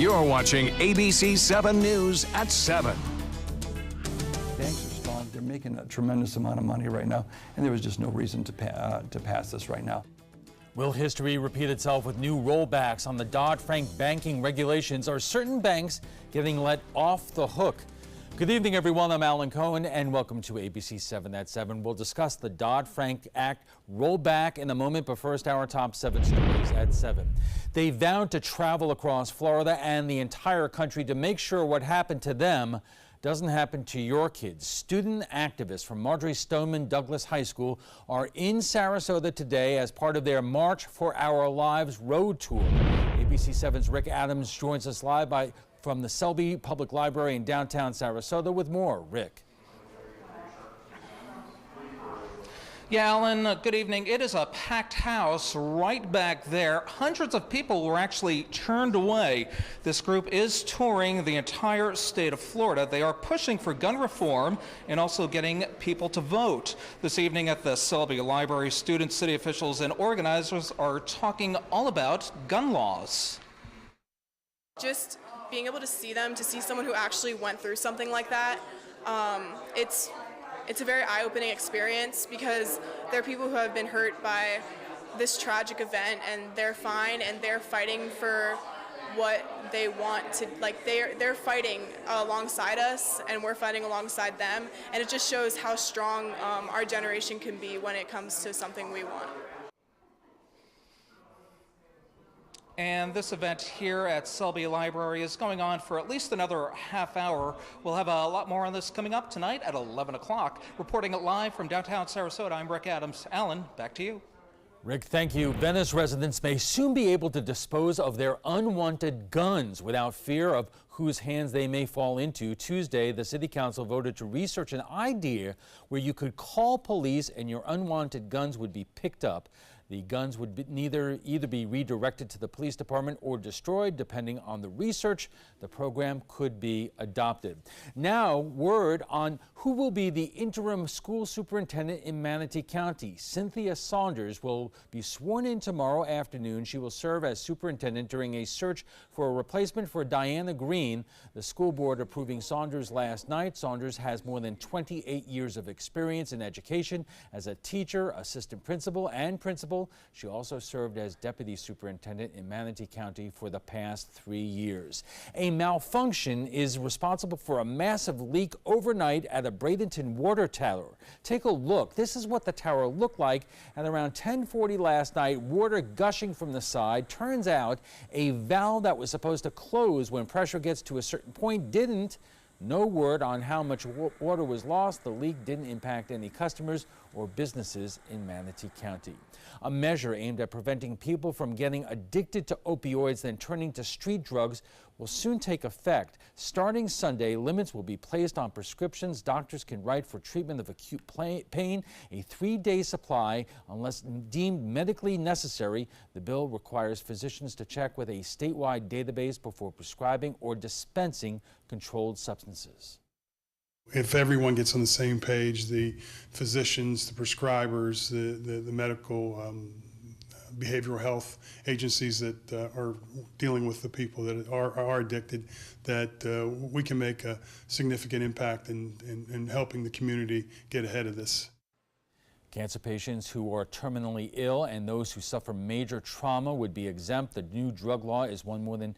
You're watching ABC7 News at 7. Banks are strong. They're making a tremendous amount of money right now, and there was just no reason to pass this right now. Will history repeat itself with new rollbacks on the Dodd-Frank banking regulations? Are certain banks getting let off the hook? Good evening, everyone. I'm Alan Cohen, and welcome to ABC7 at 7. We'll discuss the Dodd-Frank Act rollback in a moment, but first, our top 7 stories at 7. They vowed to travel across Florida and the entire country to make sure what happened to them doesn't happen to your kids. Student activists from Marjorie Stoneman Douglas High School are in Sarasota today as part of their March for Our Lives road tour. ABC7's Rick Adams joins us live from the Selby Public Library in downtown Sarasota with more. Rick. Yeah, Alan, good evening. It is a packed house right back there. Hundreds of people were actually turned away. This group is touring the entire state of Florida. They are pushing for gun reform and also getting people to vote. This evening at the Selby Library, students, city officials, and organizers are talking all about gun laws. Just being able to see them, to see someone who actually went through something like that, it's a very eye-opening experience because there are people who have been hurt by this tragic event and they're fine and they're fighting for what they want to, like they're fighting alongside us and we're fighting alongside them, and it just shows how strong our generation can be when it comes to something we want. And this event here at Selby Library is going on for at least another half hour. We'll have a lot more on this coming up tonight at 11 o'clock. Reporting it live from downtown Sarasota, I'm Rick Adams. Alan, back to you. Rick, thank you. Venice residents may soon be able to dispose of their unwanted guns without fear of whose hands they may fall into. Tuesday, the City Council voted to research an idea where you could call police and your unwanted guns would be picked up. The guns would either be redirected to the police department or destroyed. Depending on the research, the program could be adopted. Now, word on who will be the interim school superintendent in Manatee County. Cynthia Saunders will be sworn in tomorrow afternoon. She will serve as superintendent during a search for a replacement for Diana Green. The school board approving Saunders last night. Saunders has more than 28 years of experience in education as a teacher, assistant principal, and principal. She also served as deputy superintendent in Manatee County for the past 3 years. A malfunction is responsible for a massive leak overnight at a Bradenton water tower. Take a look. This is what the tower looked like at around 10:40 last night. Water gushing from the side. Turns out a valve that was supposed to close when pressure gets to a certain point didn't. No word on how much water was lost. The leak didn't impact any customers or businesses in Manatee County. A measure aimed at preventing people from getting addicted to opioids then turning to street drugs will soon take effect. Starting Sunday, limits will be placed on prescriptions doctors can write for treatment of acute pain, a 3-day supply unless deemed medically necessary. The bill requires physicians to check with a statewide database before prescribing or dispensing controlled substances. If everyone gets on the same page, the physicians, the prescribers, the medical behavioral health agencies that are dealing with the people that are addicted, that we can make a significant impact in helping the community get ahead of this. Cancer patients who are terminally ill and those who suffer major trauma would be exempt. The new drug law is more than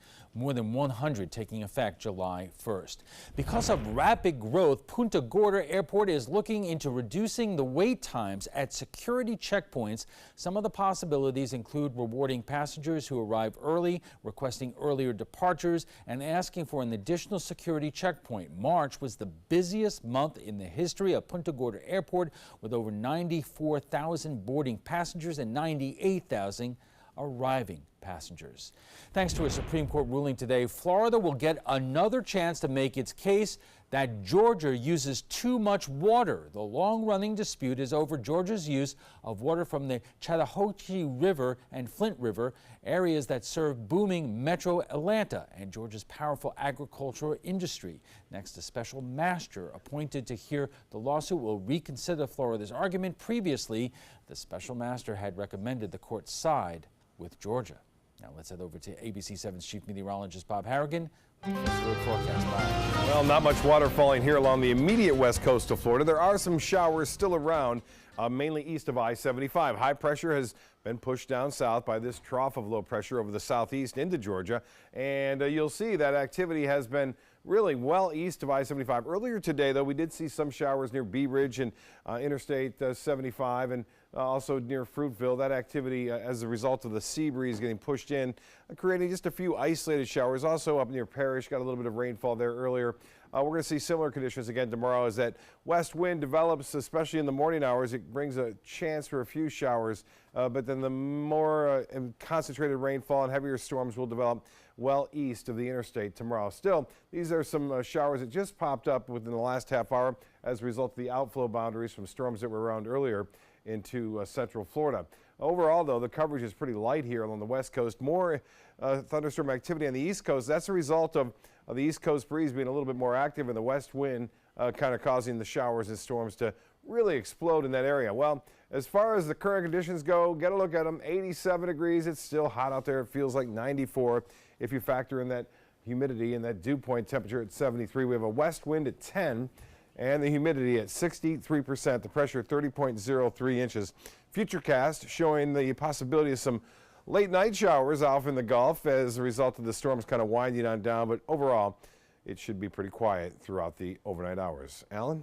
100 taking effect July 1st. Because of rapid growth, Punta Gorda Airport is looking into reducing the wait times at security checkpoints. Some of the possibilities include rewarding passengers who arrive early, requesting earlier departures, and asking for an additional security checkpoint. March was the busiest month in the history of Punta Gorda Airport, with over 94,000 boarding passengers and 98,000 arriving passengers. Thanks to a Supreme Court ruling today, Florida will get another chance to make its case that Georgia uses too much water. The long-running dispute is over Georgia's use of water from the Chattahoochee River and Flint River, areas that serve booming metro Atlanta and Georgia's powerful agricultural industry. Next, a special master appointed to hear the lawsuit will reconsider Florida's argument. Previously, the special master had recommended the court side with Georgia. Now let's head over to ABC7's chief meteorologist Bob Harrigan. Forecast, Bob. Well, not much water falling here along the immediate west coast of Florida. There are some showers still around, mainly east of I-75. High pressure has been pushed down south by this trough of low pressure over the southeast into Georgia. And you'll see that activity has been really well east of I-75. Earlier today, though, we did see some showers near Bee Ridge and Interstate 75 and also near Fruitville. That activity, as a result of the sea breeze getting pushed in, creating just a few isolated showers. Also up near Parrish, got a little bit of rainfall there earlier. We're going to see similar conditions again tomorrow as that west wind develops, especially in the morning hours. It brings a chance for a few showers, but then the more concentrated rainfall and heavier storms will develop well east of the interstate tomorrow. Still, these are some showers that just popped up within the last half hour as a result of the outflow boundaries from storms that were around earlier into central Florida. Overall, though, the coverage is pretty light here along the west coast. More thunderstorm activity on the east coast. That's a result of the east coast breeze being a little bit more active and the west wind kind of causing the showers and storms to really explode in that area. Well, as far as the current conditions go, get a look at them. 87 degrees. It's still hot out there. It feels like 94 if you factor in that humidity and that dew point temperature at 73. We have a west wind at 10 and the humidity at 63%. The pressure 30.03 inches. Futurecast showing the possibility of some late night showers off in the Gulf as a result of the storms kind of winding on down, but overall it should be pretty quiet throughout the overnight hours. Alan?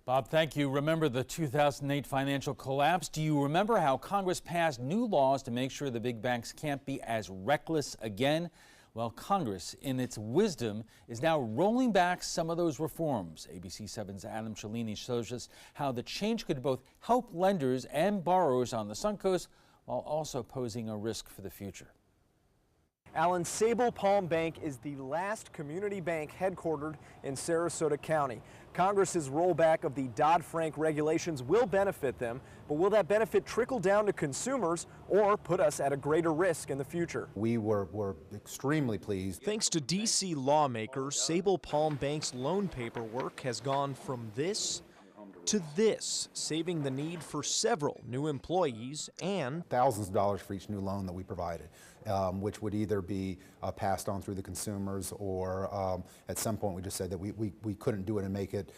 Bob, thank you. Remember the 2008 financial collapse? Do you remember how Congress passed new laws to make sure the big banks can't be as reckless again? Well, Congress, in its wisdom, is now rolling back some of those reforms. ABC7's Adam Cellini shows us how the change could both help lenders and borrowers on the Suncoast while also posing a risk for the future. Alan, Sable Palm Bank is the last community bank headquartered in Sarasota County. Congress's rollback of the Dodd-Frank regulations will benefit them, but will that benefit trickle down to consumers or put us at a greater risk in the future? We were extremely pleased. Thanks to D.C. lawmakers, Sable Palm Bank's loan paperwork has gone from this to this, saving the need for several new employees and thousands of dollars for each new loan that we provided, which would either be passed on through the consumers or at some point we just said that we couldn't do it and make it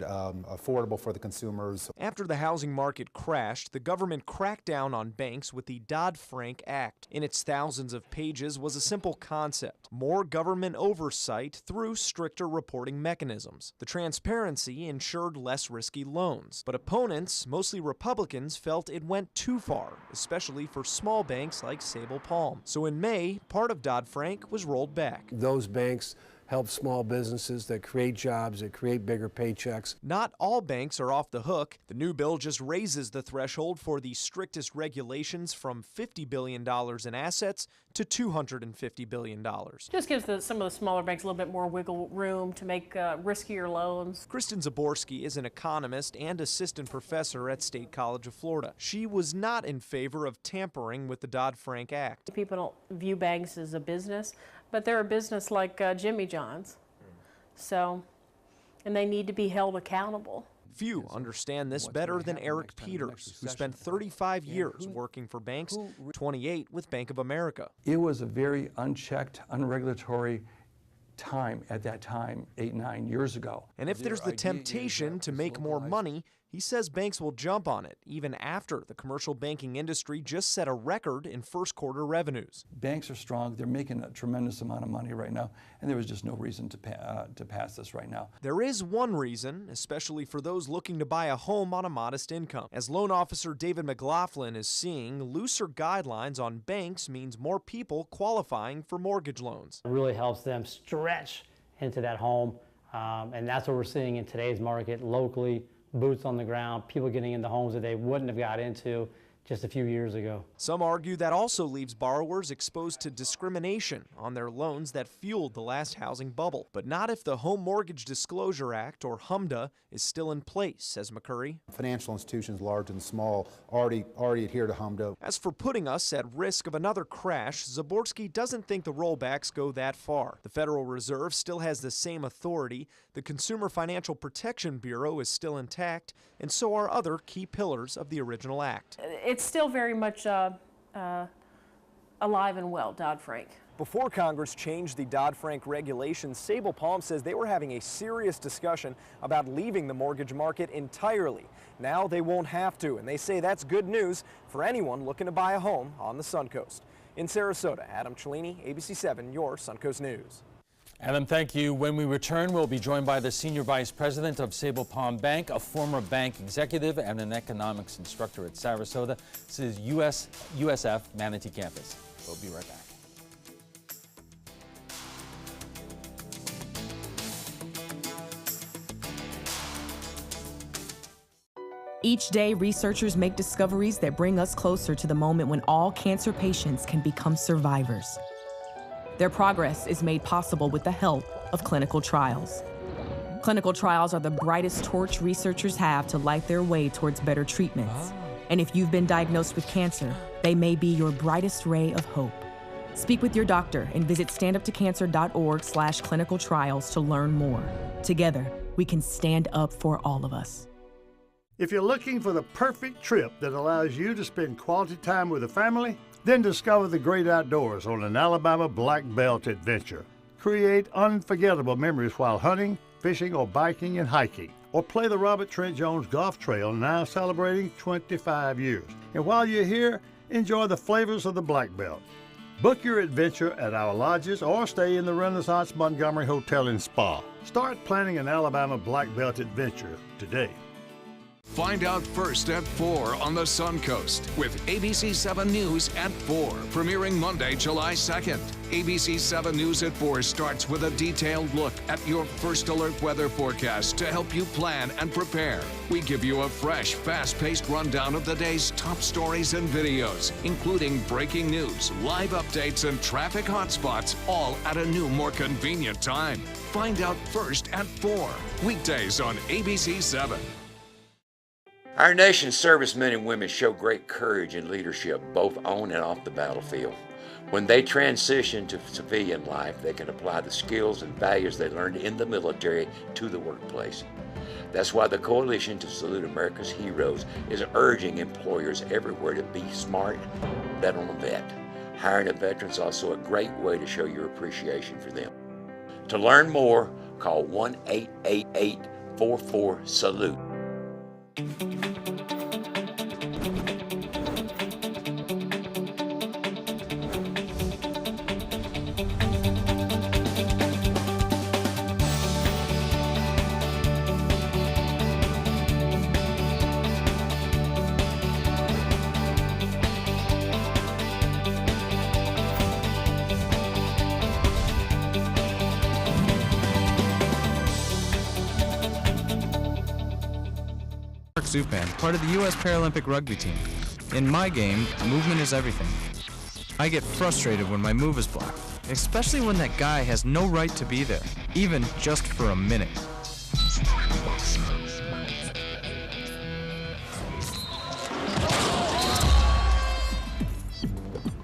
affordable for the consumers. After the housing market crashed, the government cracked down on banks with the Dodd-Frank Act. In its thousands of pages was a simple concept: more government oversight through stricter reporting mechanisms. The transparency ensured less risky loans, but opponents, mostly Republicans, felt it went too far, especially for small banks like Sable Palm. So in May, part of Dodd-Frank was rolled back. Those banks help small businesses that create jobs, that create bigger paychecks. Not all banks are off the hook. The new bill just raises the threshold for the strictest regulations from $50 billion in assets to $250 billion. Just gives some of the smaller banks a little bit more wiggle room to make riskier loans. Kristen Zaborski is an economist and assistant professor at State College of Florida. She was not in favor of tampering with the Dodd-Frank Act. People don't view banks as a business, but they're a business like Jimmy John's. So, and they need to be held accountable. Few understand this better than Eric Peters, who spent 35 years working for banks, 28 with Bank of America. It was a very unchecked, unregulatory time at that time, 8-9 years ago. And if there's the temptation to make more money, he says banks will jump on it, even after the commercial banking industry just set a record in first quarter revenues. Banks are strong. They're making a tremendous amount of money right now, and there was just no reason to pass this right now. There is one reason, especially for those looking to buy a home on a modest income. As loan officer David McLaughlin is seeing, looser guidelines on banks means more people qualifying for mortgage loans. It really helps them stretch into that home, and that's what we're seeing in today's market locally. Boots on the ground, people getting into homes that they wouldn't have got into just a few years ago. Some argue that also leaves borrowers exposed to discrimination on their loans that fueled the last housing bubble. But not if the Home Mortgage Disclosure Act, or HMDA, is still in place, says McCurry. Financial institutions, large and small, already adhere to HMDA. As for putting us at risk of another crash, Zaborski doesn't think the rollbacks go that far. The Federal Reserve still has the same authority, the Consumer Financial Protection Bureau is still intact, and so are other key pillars of the original act. It's still very much alive and well, Dodd-Frank. Before Congress changed the Dodd-Frank regulations, Sable Palm says they were having a serious discussion about leaving the mortgage market entirely. Now they won't have to, and they say that's good news for anyone looking to buy a home on the Suncoast. In Sarasota, Adam Cellini, ABC7, your Suncoast News. Adam, thank you. When we return, we'll be joined by the Senior Vice President of Sable Palm Bank, a former bank executive and an economics instructor at Sarasota. This is USF Manatee Campus. We'll be right back. Each day, researchers make discoveries that bring us closer to the moment when all cancer patients can become survivors. Their progress is made possible with the help of clinical trials. Clinical trials are the brightest torch researchers have to light their way towards better treatments. And if you've been diagnosed with cancer, they may be your brightest ray of hope. Speak with your doctor and visit standuptocancer.org/clinical trials to learn more. Together, we can stand up for all of us. If you're looking for the perfect trip that allows you to spend quality time with the family, then discover the great outdoors on an Alabama Black Belt adventure. Create unforgettable memories while hunting, fishing, or biking and hiking. Or play the Robert Trent Jones Golf Trail, now celebrating 25 years. And while you're here, enjoy the flavors of the Black Belt. Book your adventure at our lodges or stay in the Renaissance Montgomery Hotel and Spa. Start planning an Alabama Black Belt adventure today. Find out first at 4 on the Suncoast with ABC7 News at 4, premiering Monday, July 2nd. ABC7 News at 4 starts with a detailed look at your first alert weather forecast to help you plan and prepare. We give you a fresh, fast-paced rundown of the day's top stories and videos, including breaking news, live updates, and traffic hotspots, all at a new, more convenient time. Find out first at 4, weekdays on ABC7. Our nation's servicemen and women show great courage and leadership, both on and off the battlefield. When they transition to civilian life, they can apply the skills and values they learned in the military to the workplace. That's why the Coalition to Salute America's Heroes is urging employers everywhere to be smart, bet on a vet. Hiring a veteran is also a great way to show your appreciation for them. To learn more, call 1-888-44-SALUTE. Zupan, part of the U.S. Paralympic rugby team. In my game, movement is everything. I get frustrated when my move is blocked, especially when that guy has no right to be there, even just for a minute.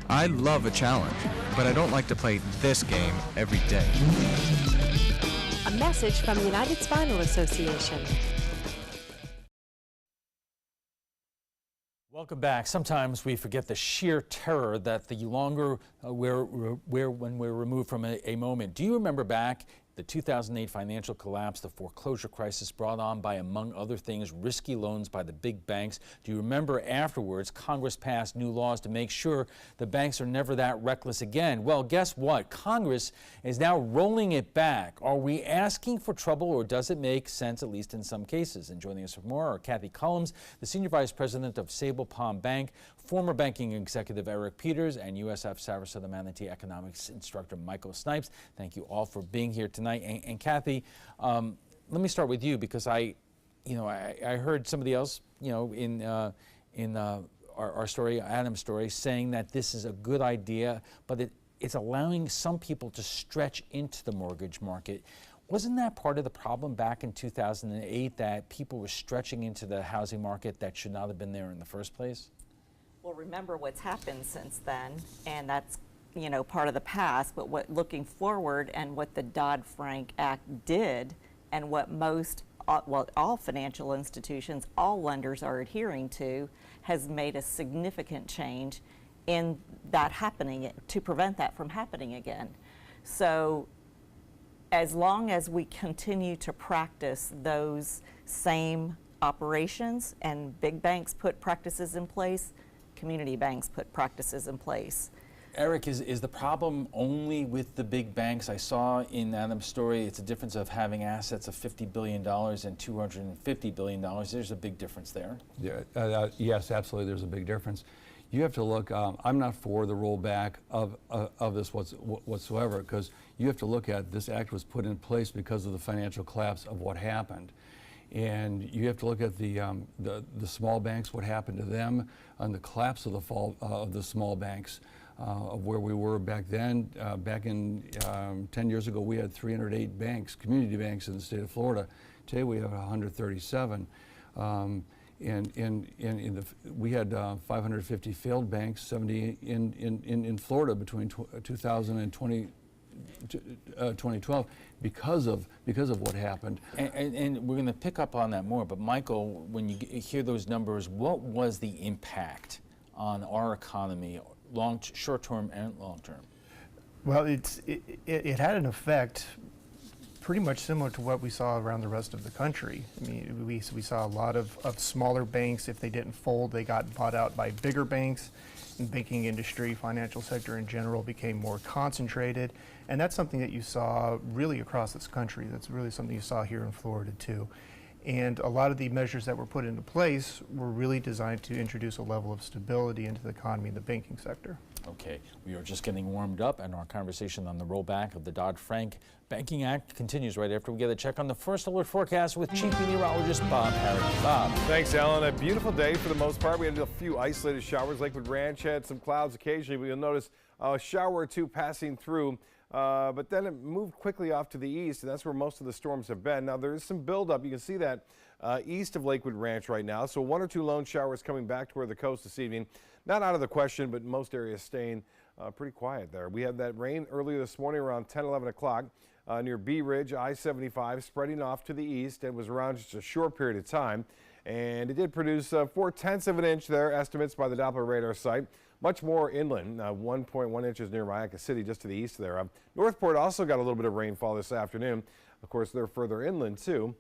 I love a challenge, but I don't like to play this game every day. A message from the United Spinal Association. Welcome back. Sometimes we forget the sheer terror that the longer when we're removed from a moment. Do you remember back the 2008 financial collapse, the foreclosure crisis brought on by, among other things, risky loans by the big banks? Do you remember afterwards Congress passed new laws to make sure the banks are never that reckless again? Well, guess what? Congress is now rolling it back. Are we asking for trouble, or does it make sense, at least in some cases? And joining us for more are Kathy Cullums, the Senior Vice President of Sable Palm Bank, former banking executive Eric Peters, and USF Sarasota Manatee economics instructor Michael Snipes. Thank you all for being here tonight. And Kathy, let me start with you, because I heard somebody else, in our story, Adam's story, saying that this is a good idea, but it's allowing some people to stretch into the mortgage market. Wasn't that part of the problem back in 2008, that people were stretching into the housing market that should not have been there in the first place? Well, remember what's happened since then, and that's part of the past, but looking forward, and what the Dodd-Frank Act did, and what all financial institutions, all lenders are adhering to, has made a significant change in that happening, to prevent that from happening again. So as long as we continue to practice those same operations, and big banks put practices in place, community banks put practices in place. Eric, is the problem only with the big banks? I saw in Adam's story it's a difference of having assets of $50 billion and $250 billion. There's a big difference there. Yeah, yes, absolutely, there's a big difference. You have to look, I'm not for the rollback of this whatsoever, because you have to look at this act was put in place because of the financial collapse of what happened. And you have to look at the small banks, what happened to them, and the collapse of the fall of the small banks, of where we were back then. Back in 10 years ago, we had 308 banks, community banks in the state of Florida. Today we have 137. We had 550 failed banks, 70 in Florida between 2000 and 2012 because of what happened. And we're going to pick up on that more, but Michael, when you hear those numbers, what was the impact on our economy, short-term and long-term? Well, it had an effect pretty much similar to what we saw around the rest of the country. I mean, we saw a lot of smaller banks. If they didn't fold, they got bought out by bigger banks. The banking industry, financial sector in general, became more concentrated. And that's something that you saw really across this country. That's really something you saw here in Florida too. And a lot of the measures that were put into place were really designed to introduce a level of stability into the economy and the banking sector. Okay, we are just getting warmed up, and our conversation on the rollback of the Dodd-Frank Banking Act continues right after we get a check on the first alert forecast with Chief Meteorologist Bob Harris. Bob. Thanks, Alan. A beautiful day for the most part. We had a few isolated showers. Lakewood Ranch had some clouds occasionally, but you'll notice a shower or two passing through. But then it moved quickly off to the east, and that's where most of the storms have been. Now, there is some buildup. You can see that east of Lakewood Ranch right now. So 1 or 2 lone showers coming back toward the coast this evening. Not out of the question, but most areas staying pretty quiet there. We had that rain earlier this morning around 10, 11 o'clock near Bee Ridge, I-75, spreading off to the east. It was around just a short period of time, and it did produce 4/10 of an inch there, estimates by the Doppler radar site. Much more inland, 1.1 inches near Mayaca City, just to the east there. Northport also got a little bit of rainfall this afternoon. Of course, they're further inland too.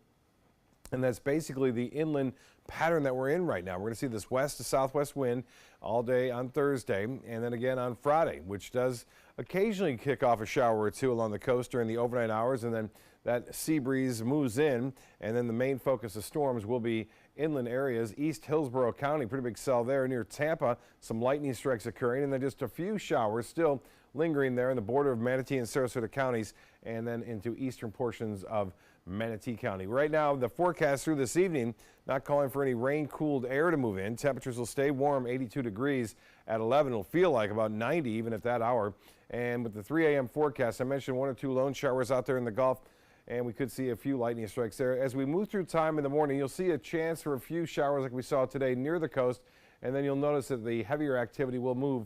And that's basically the inland pattern that we're in right now. We're going to see this west to southwest wind all day on Thursday, and then again on Friday, which does occasionally kick off a shower or two along the coast during the overnight hours, and then that sea breeze moves in, and then the main focus of storms will be inland areas. East Hillsborough County, pretty big cell there near Tampa, some lightning strikes occurring, and then just a few showers still lingering there in the border of Manatee and Sarasota counties, and then into eastern portions of Manatee County. Right now, the forecast through this evening, not calling for any rain-cooled air to move in. Temperatures will stay warm, 82 degrees at 11. It'll feel like about 90 even at that hour. And with the 3 a.m. forecast, I mentioned 1 or 2 lone showers out there in the Gulf, and we could see a few lightning strikes there. As we move through time in the morning, you'll see a chance for a few showers like we saw today near the coast, and then you'll notice that the heavier activity will move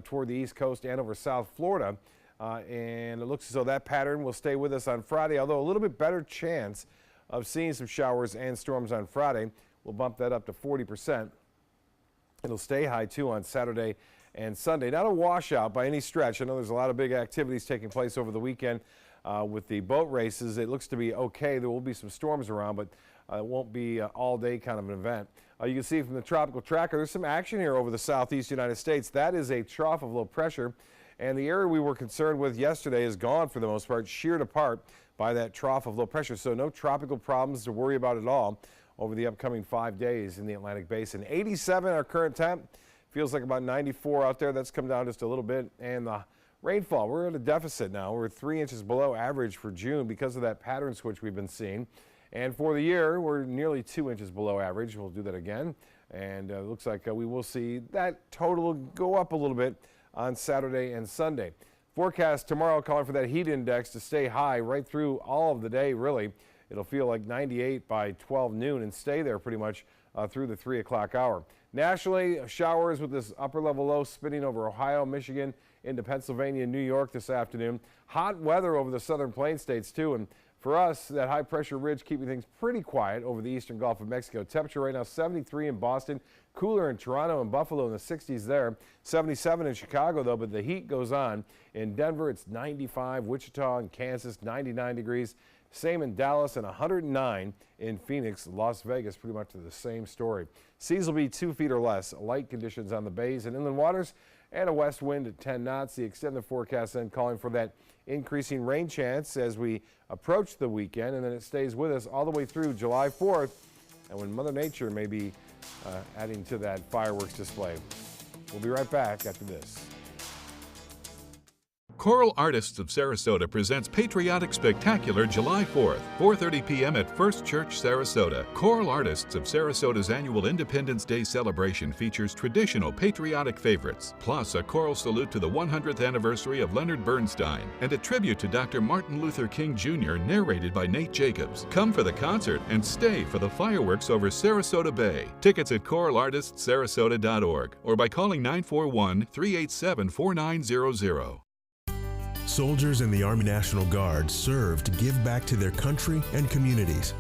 toward the east coast and over South Florida. And it looks as though that pattern will stay with us on Friday, although a little bit better chance of seeing some showers and storms on Friday. We'll bump that up to 40%. It'll stay high too on Saturday and Sunday. Not a washout by any stretch. I know there's a lot of big activities taking place over the weekend with the boat races. It looks to be okay. There will be some storms around, but it won't be all day kind of an event. You can see from the tropical tracker, there's some action here over the southeast United States. That is a trough of low pressure. And the area we were concerned with yesterday is gone for the most part, sheared apart by that trough of low pressure. So no tropical problems to worry about at all over the upcoming 5 days in the Atlantic Basin. 87 our current temp. Feels like about 94 out there. That's come down just a little bit. And the rainfall, we're at a deficit now. We're 3 inches below average for June because of that pattern switch we've been seeing. And for the year, we're nearly 2 inches below average. We'll do that again. And it looks like we will see that total go up a little bit on Saturday and Sunday. Forecast tomorrow calling for that heat index to stay high right through all of the day, really. It'll feel like 98 by 12 noon and stay there pretty much through the 3 o'clock hour. Nationally, showers with this upper level low spinning over Ohio, Michigan, into Pennsylvania and New York this afternoon. Hot weather over the southern plain states too, and For us, that high pressure ridge keeping things pretty quiet over the eastern Gulf of Mexico. Temperature right now 73 in Boston, cooler in Toronto and Buffalo in the 60s there. 77 in Chicago though, but the heat goes on. In Denver it's 95, Wichita and Kansas 99 degrees. Same in Dallas and 109 in Phoenix. Las Vegas pretty much the same story. Seas will be 2 feet or less. Light conditions on the bays and inland waters and a west wind at 10 knots. The extended forecast then calling for that increasing rain chance as we approach the weekend, and then it stays with us all the way through July 4th, and when Mother Nature may be adding to that fireworks display. We'll be right back after this. Choral Artists of Sarasota presents Patriotic Spectacular July 4th, 4:30 p.m. at First Church, Sarasota. Choral Artists of Sarasota's annual Independence Day celebration features traditional patriotic favorites, plus a choral salute to the 100th anniversary of Leonard Bernstein and a tribute to Dr. Martin Luther King Jr. narrated by Nate Jacobs. Come for the concert and stay for the fireworks over Sarasota Bay. Tickets at choralartistsarasota.org or by calling 941-387-4900. Soldiers in the Army National Guard serve to give back to their country and communities.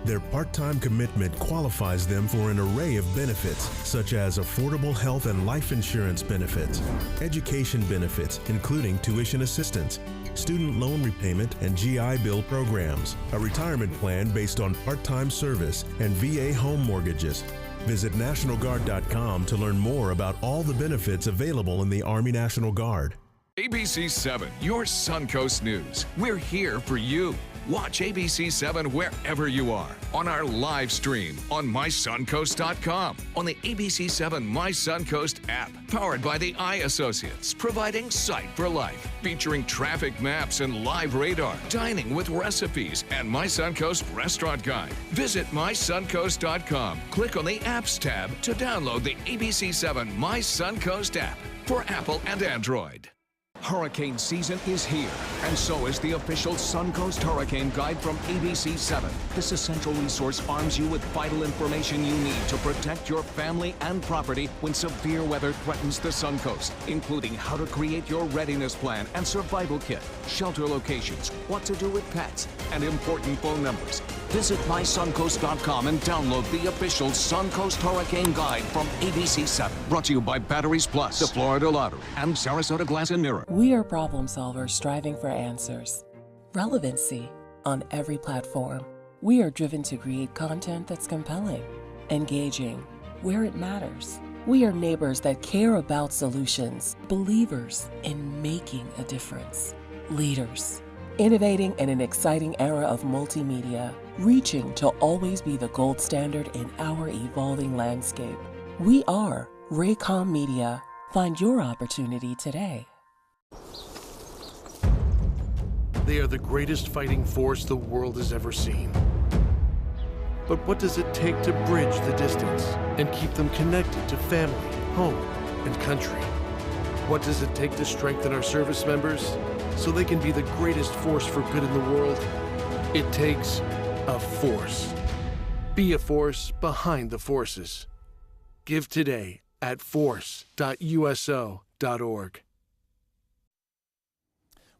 Their part-time commitment qualifies them for an array of benefits, such as affordable health and life insurance benefits, education benefits, including tuition assistance, student loan repayment and GI Bill programs, a retirement plan based on part-time service, and VA home mortgages. Visit NationalGuard.com to learn more about all the benefits available in the Army National Guard. ABC7, your Suncoast News. We're here for you. Watch ABC7 wherever you are, on our live stream, on mysuncoast.com, on the ABC7 My Suncoast app, powered by the Eye Associates, providing sight for life, featuring traffic maps and live radar, dining with recipes, and My Suncoast Restaurant Guide. Visit mysuncoast.com. Click on the Apps tab to download the ABC7 My Suncoast app for Apple and Android. Hurricane season is here, and so is the official Suncoast Hurricane Guide from ABC7. This essential resource arms you with vital information you need to protect your family and property when severe weather threatens the Suncoast, including how to create your readiness plan and survival kit, shelter locations, what to do with pets, and important phone numbers. Visit mysuncoast.com and download the official Suncoast Hurricane Guide from ABC7. Brought to you by Batteries Plus, the Florida Lottery, and Sarasota Glass and Mirror. We are problem solvers striving for answers. Relevancy on every platform. We are driven to create content that's compelling, engaging, where it matters. We are neighbors that care about solutions, believers in making a difference, leaders, innovating in an exciting era of multimedia, reaching to always be the gold standard in our evolving landscape. We are Raycom Media. Find your opportunity today. They are the greatest fighting force the world has ever seen. But what does it take to bridge the distance and keep them connected to family, home, and country? What does it take to strengthen our service members so they can be the greatest force for good in the world? It takes a force. Be a force behind the forces. Give today at force.uso.org.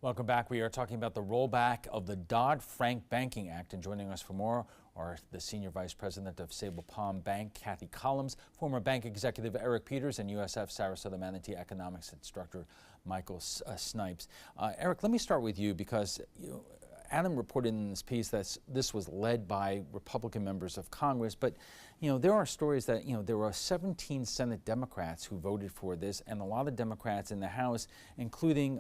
Welcome back. We are talking about the rollback of the Dodd-Frank Banking Act, and joining us for more are the Senior Vice President of Sable Palm Bank, Kathy Collins, former bank executive Eric Peters, and USF Sarasota Manatee Economics instructor Michael Snipes. Eric, let me start with you because Adam reported in this piece that this was led by Republican members of Congress, but there are stories that there were 17 Senate Democrats who voted for this, and a lot of Democrats in the House, including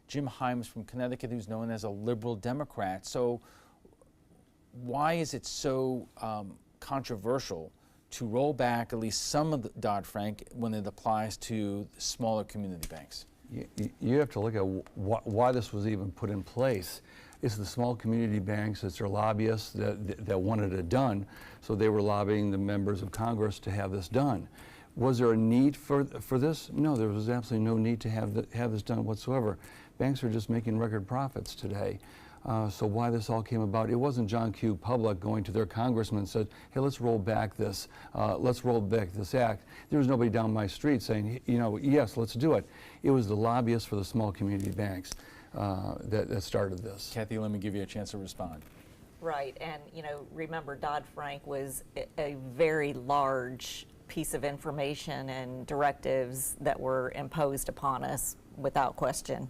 Jim Himes from Connecticut, who's known as a liberal Democrat. So why is it so controversial to roll back at least some of the Dodd-Frank when it applies to smaller community banks? You have to look at why this was even put in place. It's the small community banks, it's their lobbyists that wanted it done, so they were lobbying the members of Congress to have this done. Was there a need for this? No, there was absolutely no need to have this done whatsoever. Banks are just making record profits today. So why this all came about, it wasn't John Q. Public going to their congressman and said, hey, let's roll back this act. There was nobody down my street saying, yes, let's do it. It was the lobbyists for the small community banks. that started this. Kathy, let me give you a chance to respond. Right, and remember Dodd-Frank was a very large piece of information and directives that were imposed upon us without question.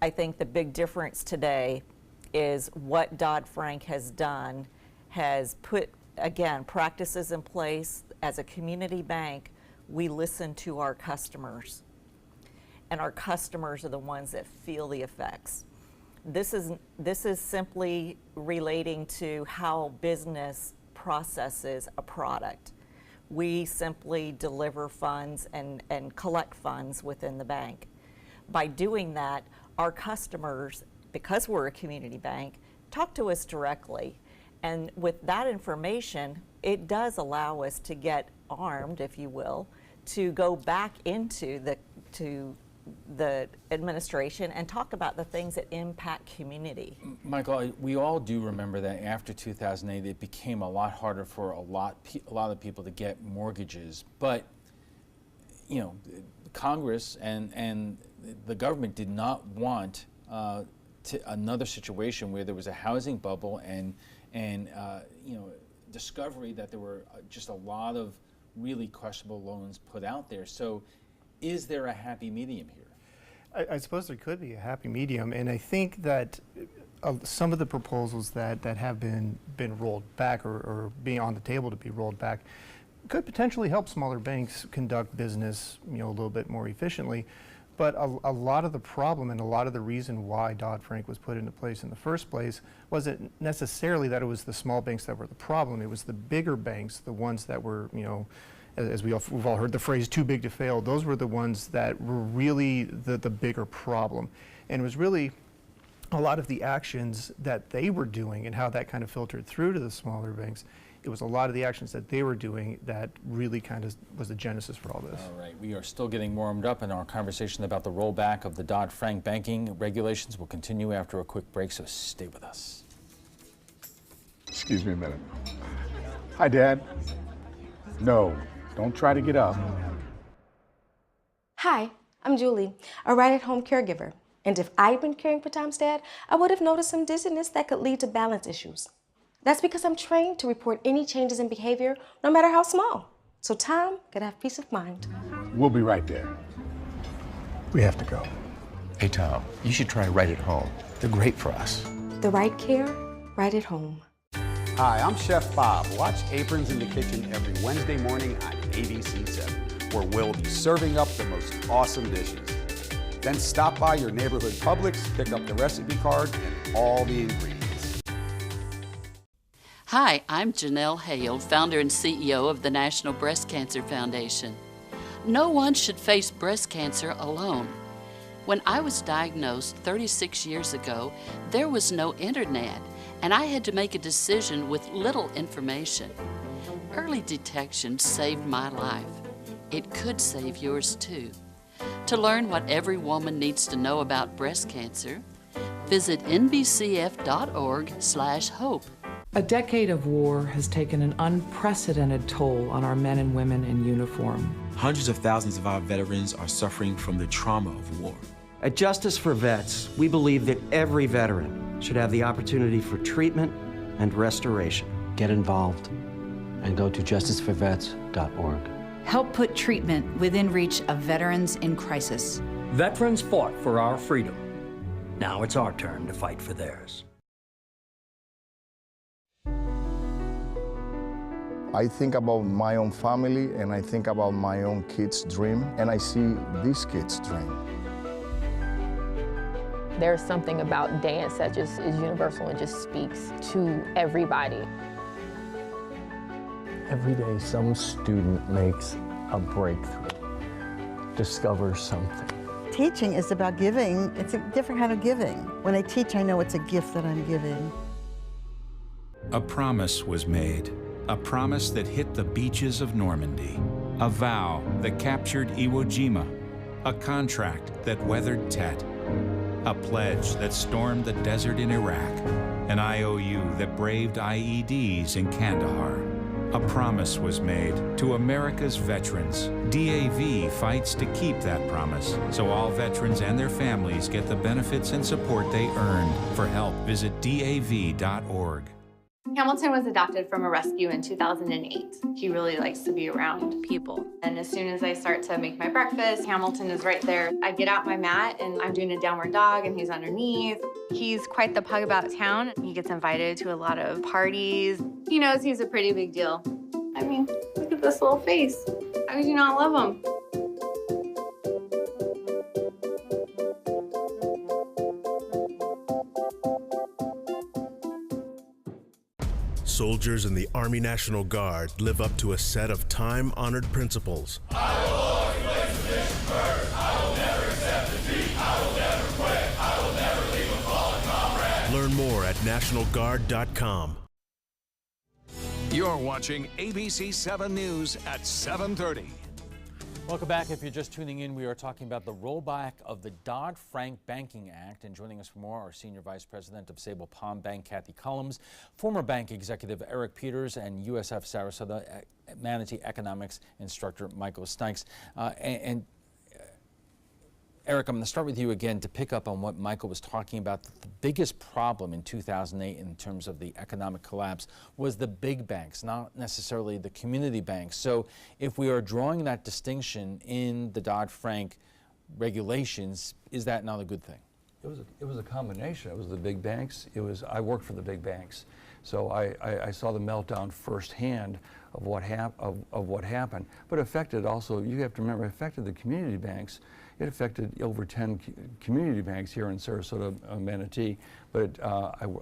I think the big difference today is what Dodd-Frank has done has put, again, practices in place. As a community bank, we listen to our customers, and our customers are the ones that feel the effects. This is simply relating to how business processes a product. We simply deliver funds and collect funds within the bank. By doing that, our customers, because we're a community bank, talk to us directly. And with that information, it does allow us to get armed, if you will, to go back into the administration and talk about the things that impact community. Michael, we all do remember that after 2008, it became a lot harder for a lot of people to get mortgages. But, Congress and the government did not want another situation where there was a housing bubble and discovery that there were just a lot of really questionable loans put out there. So is there a happy medium here? I suppose there could be a happy medium, and I think that some of the proposals that have been rolled back or being on the table to be rolled back could potentially help smaller banks conduct business a little bit more efficiently. But a lot of the problem and a lot of the reason why Dodd-Frank was put into place in the first place wasn't necessarily that it was the small banks that were the problem. It was the bigger banks, the ones that were, as we've all heard the phrase, too big to fail. Those were the ones that were really the bigger problem. And it was really a lot of the actions that they were doing and how that kind of filtered through to the smaller banks. It was a lot of the actions that they were doing that really kind of was the genesis for all this. All right, we are still getting warmed up in our conversation about the rollback of the Dodd-Frank banking regulations. Will continue after a quick break, so stay with us. Excuse me a minute. Hi, Dad. No, don't try to get up. Hi, I'm Julie, a right-at-home caregiver. And if I'd been caring for Tom's dad, I would have noticed some dizziness that could lead to balance issues. That's because I'm trained to report any changes in behavior, no matter how small, so Tom could have peace of mind. We'll be right there. We have to go. Hey, Tom, you should try Right at Home. They're great for us. The right care, right at home. Hi, I'm Chef Bob. Watch Aprons in the Kitchen every Wednesday morning on ABC7, where we'll be serving up the most awesome dishes. Then stop by your neighborhood Publix, pick up the recipe card and all the ingredients. Hi, I'm Janelle Hale, founder and CEO of the National Breast Cancer Foundation. No one should face breast cancer alone. When I was diagnosed 36 years ago, there was no internet, and I had to make a decision with little information. Early detection saved my life. It could save yours too. To learn what every woman needs to know about breast cancer, visit nbcf.org/hope. A decade of war has taken an unprecedented toll on our men and women in uniform. Hundreds of thousands of our veterans are suffering from the trauma of war. At Justice for Vets, we believe that every veteran should have the opportunity for treatment and restoration. Get involved and go to justiceforvets.org. Help put treatment within reach of veterans in crisis. Veterans fought for our freedom. Now it's our turn to fight for theirs. I think about my own family and I think about my own kids' dream, and I see these kids' dream. There's something about dance that just is universal and just speaks to everybody. Every day some student makes a breakthrough, discovers something. Teaching is about giving. It's a different kind of giving. When I teach, I know it's a gift that I'm giving. A promise was made. A promise that hit the beaches of Normandy. A vow that captured Iwo Jima. A contract that weathered Tet. A pledge that stormed the desert in Iraq. An IOU that braved IEDs in Kandahar. A promise was made to America's veterans. DAV fights to keep that promise, so all veterans and their families get the benefits and support they earned. For help, visit DAV.org. Hamilton was adopted from a rescue in 2008. He really likes to be around people. And as soon as I start to make my breakfast, Hamilton is right there. I get out my mat and I'm doing a downward dog and he's underneath. He's quite the pug about town. He gets invited to a lot of parties. He knows he's a pretty big deal. I mean, look at this little face. How could you not love him? Soldiers in the Army National Guard live up to a set of time-honored principles. I will always place the mission first. I will never accept defeat. I will never quit. I will never leave a fallen comrade. Learn more at nationalguard.com. You're watching ABC7 News at 7:30. Welcome back. If you're just tuning in, we are talking about the rollback of the Dodd-Frank Banking Act. And joining us for more, our Senior Vice President of Sable Palm Bank, Kathy Cullums, former bank executive Eric Peters, and USF Sarasota Manatee Economics instructor Michael Snikes. Eric, I'm going to start with you again to pick up on what Michael was talking about. The biggest problem in 2008 in terms of the economic collapse was the big banks, not necessarily the community banks. So if we are drawing that distinction in the Dodd-Frank regulations, is that not a good thing? It was a combination. It was the big banks. I worked for the big banks. So I saw the meltdown firsthand of what happened. But it affected also, you have to remember, it affected the community banks. It affected over 10 community banks here in Sarasota, Manatee. But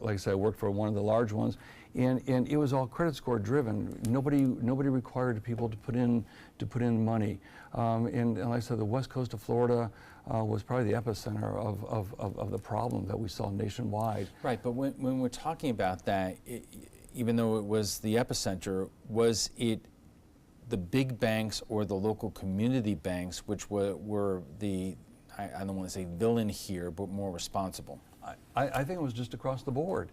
like I said, I worked for one of the large ones, and it was all credit score driven. Nobody required people to put in money. And like I said, the west coast of Florida was probably the epicenter of the problem that we saw nationwide. Right, but when we're talking about that, even though it was the epicenter, was it the big banks or the local community banks which were the, I don't want to say villain here, but more responsible? I think it was just across the board.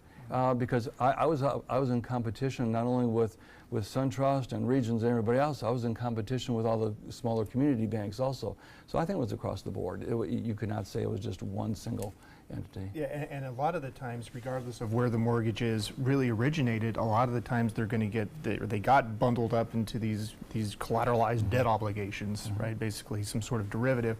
Because I was in competition not only with SunTrust and Regions and everybody else, I was in competition with all the smaller community banks also. So I think it was across the board. You could not say it was just one single entity. Yeah, and a lot of the times, regardless of where the mortgages really originated, a lot of the times they're going to get, they got bundled up into these collateralized debt obligations, right? Basically some sort of derivative,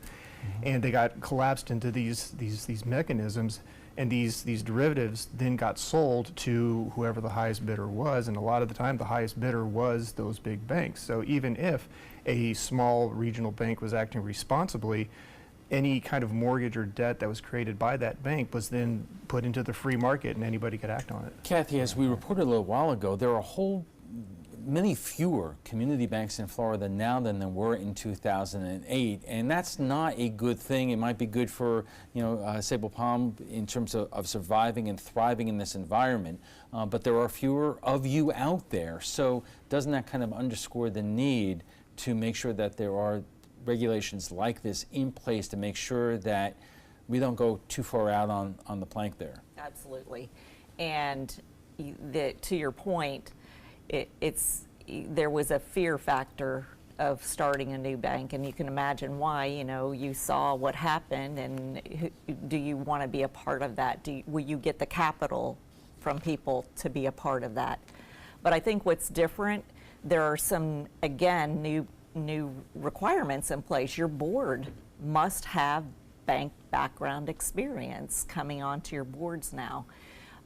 and they got collapsed into these mechanisms. And these derivatives then got sold to whoever the highest bidder was, and a lot of the time the highest bidder was those big banks. So even if a small regional bank was acting responsibly, any kind of mortgage or debt that was created by that bank was then put into the free market and anybody could act on it. Kathy, as we reported a little while ago, there are many fewer community banks in Florida now than there were in 2008, and that's not a good thing. It might be good for Sable Palm in terms of surviving and thriving in this environment, but there are fewer of you out there. So doesn't that kind of underscore the need to make sure that there are regulations like this in place to make sure that we don't go too far out on the plank there? Absolutely. And to your point, there was a fear factor of starting a new bank, and you can imagine why. You saw what happened, and do you want to be a part of that? Will you get the capital from people to be a part of that? But I think what's different, there are some, again, new requirements in place. Your board must have bank background experience coming onto your boards now.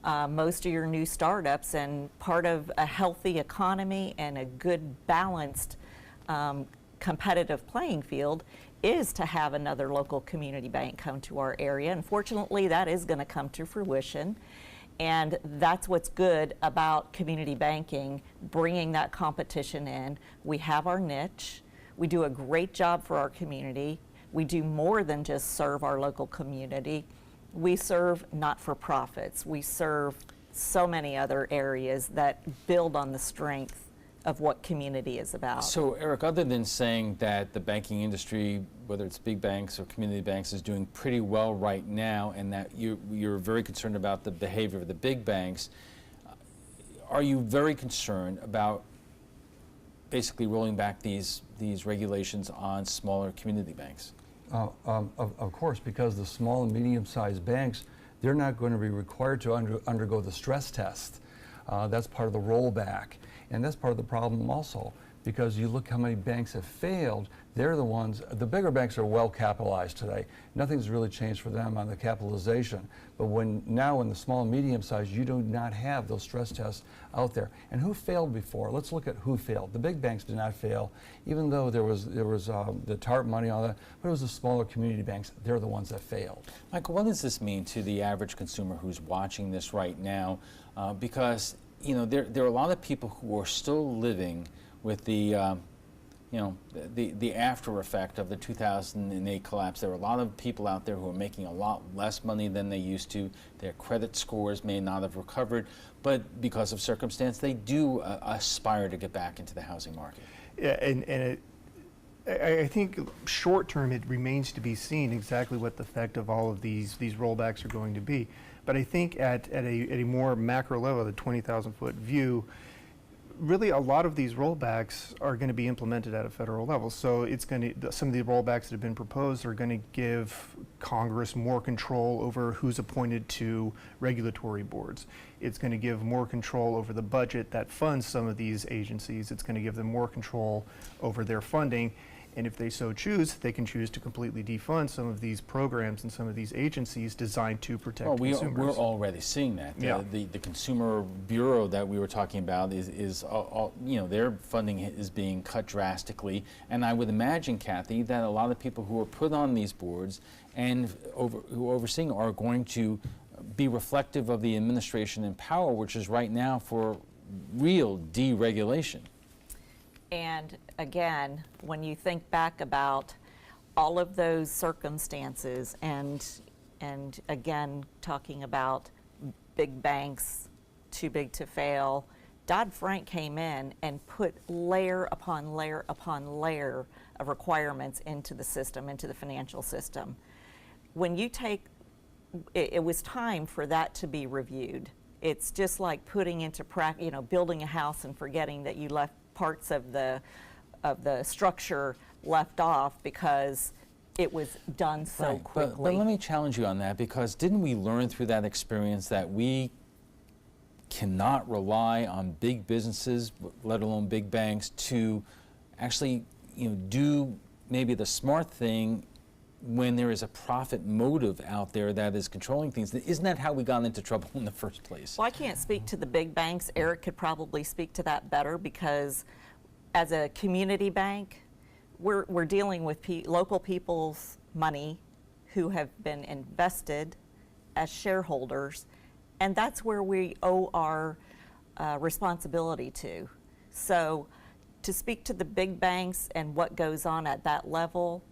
Most of your new startups, and part of a healthy economy and a good balanced competitive playing field is to have another local community bank come to our area. Unfortunately, that is going to come to fruition. And that's what's good about community banking, bringing that competition in. We have our niche. We do a great job for our community. We do more than just serve our local community. We serve not-for-profits. We serve so many other areas that build on the strength of what community is about. So, Eric, other than saying that the banking industry, whether it's big banks or community banks, is doing pretty well right now, and that you're very concerned about the behavior of the big banks, are you very concerned about basically rolling back these regulations on smaller community banks? Of course, because the small and medium-sized banks, they're not going to be required to undergo the stress test. That's part of the rollback. And that's part of the problem also, because you look how many banks have failed. They're the ones, the bigger banks are well capitalized today. Nothing's really changed for them on the capitalization. But now in the small and medium size, you do not have those stress tests out there. And who failed before? Let's look at who failed. The big banks did not fail, even though there was the TARP money and all that, but it was the smaller community banks. They're the ones that failed. Michael, what does this mean to the average consumer who's watching this right now? Because there are a lot of people who are still living with the after effect of the 2008 collapse. There are a lot of people out there who are making a lot less money than they used to. Their credit scores may not have recovered, but because of circumstance, they do aspire to get back into the housing market. Yeah, I think short term it remains to be seen exactly what the effect of all of these rollbacks are going to be. But I think at a more macro level, the 20,000-foot view, really a lot of these rollbacks are going to be implemented at a federal level. So it's going to, some of the rollbacks that have been proposed are going to give Congress more control over who's appointed to regulatory boards. It's going to give more control over the budget that funds some of these agencies. It's going to give them more control over their funding. And if they so choose, they can choose to completely defund some of these programs and some of these agencies designed to protect consumers. We're already seeing that. The Consumer Bureau that we were talking about is their funding is being cut drastically. And I would imagine, Kathy, that a lot of people who are put on these boards and who are overseeing are going to be reflective of the administration in power, which is right now for real deregulation. And again, when you think back about all of those circumstances and again, talking about big banks, too big to fail, Dodd-Frank came in and put layer upon layer upon layer of requirements into the system, into the financial system. When you take, it was time for that to be reviewed. It's just like putting into practice, building a house and forgetting that you left parts of the structure left off because it was done so quickly. But let me challenge you on that, because didn't we learn through that experience that we cannot rely on big businesses, let alone big banks, to actually do maybe the smart thing when there is a profit motive out there that is controlling things? Isn't that how we got into trouble in the first place? Well, I can't speak to the big banks. Eric could probably speak to that better, because as a community bank, we're dealing with local people's money who have been invested as shareholders, and that's where we owe our responsibility to. So to speak to the big banks and what goes on at that level,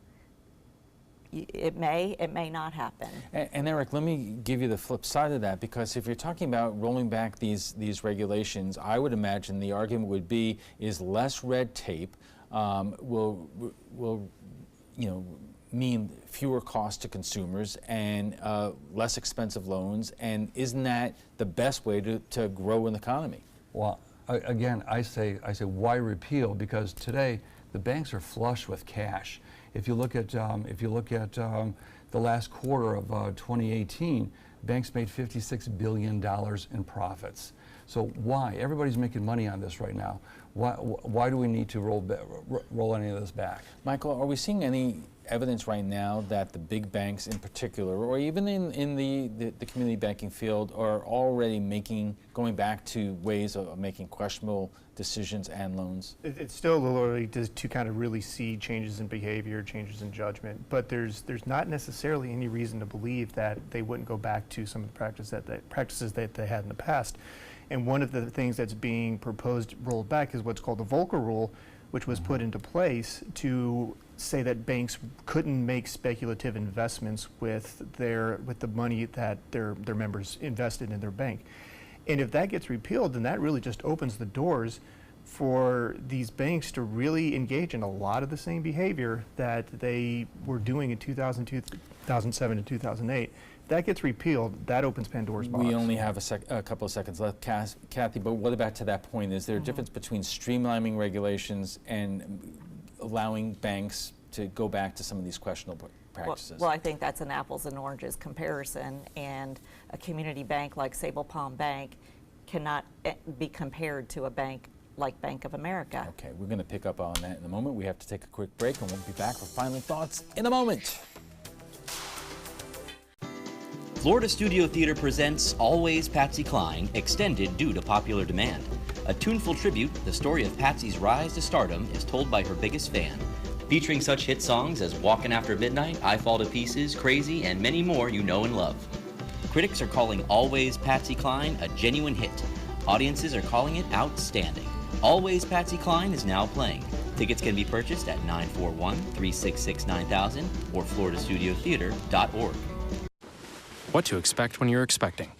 it may not happen. And Eric, let me give you the flip side of that, because if you're talking about rolling back these regulations, I would imagine the argument would be is less red tape will mean fewer costs to consumers and less expensive loans, and isn't that the best way to grow an economy? Well, again, I say why repeal? Because today the banks are flush with cash. If you look at the last quarter of 2018, banks made $56 billion in profits. So why? Everybody's making money on this right now. Why do we need to roll any of this back? Michael, are we seeing any evidence right now that the big banks in particular, or even in the community banking field, are already going back to ways of making questionable decisions and loans? It's still a little early to kind of really see changes in behavior, changes in judgment, but there's not necessarily any reason to believe that they wouldn't go back to some of the practices that they had in the past. And one of the things that's being proposed rolled back is what's called the Volcker Rule, which was put into place to say that banks couldn't make speculative investments with the money that their members invested in their bank. And if that gets repealed, then that really just opens the doors for these banks to really engage in a lot of the same behavior that they were doing in 2002, 2007 and 2008. that gets repealed, that opens Pandora's box. We only have a couple of seconds left, Kathy, but what about to that point? Is there a difference between streamlining regulations and allowing banks to go back to some of these questionable practices? Well, I think that's an apples and oranges comparison, and a community bank like Sable Palm Bank cannot be compared to a bank like Bank of America. Okay, we're going to pick up on that in a moment. We have to take a quick break, and we'll be back with final thoughts in a moment. Florida Studio Theater presents Always Patsy Cline, extended due to popular demand. A tuneful tribute, the story of Patsy's rise to stardom is told by her biggest fan. Featuring such hit songs as Walkin' After Midnight, I Fall to Pieces, Crazy, and many more you know and love. Critics are calling Always Patsy Cline a genuine hit. Audiences are calling it outstanding. Always Patsy Cline is now playing. Tickets can be purchased at 941-366-9000 or floridastudiotheater.org. What to expect when you're expecting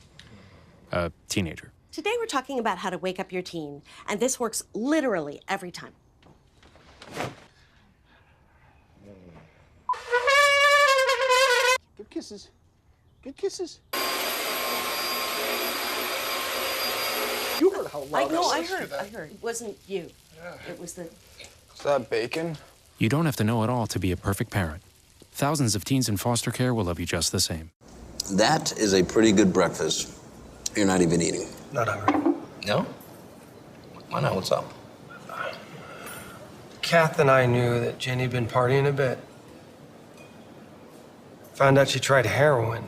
a teenager. Today we're talking about how to wake up your teen, and this works literally every time. Good kisses. Good kisses. You heard how loud I heard. It wasn't you. It was the... Is that bacon? You don't have to know it all to be a perfect parent. Thousands of teens in foster care will love you just the same. That is a pretty good breakfast. You're not even eating. Not hungry. No? Why not? What's up? Kath and I knew that Jenny had been partying a bit. Found out she tried heroin.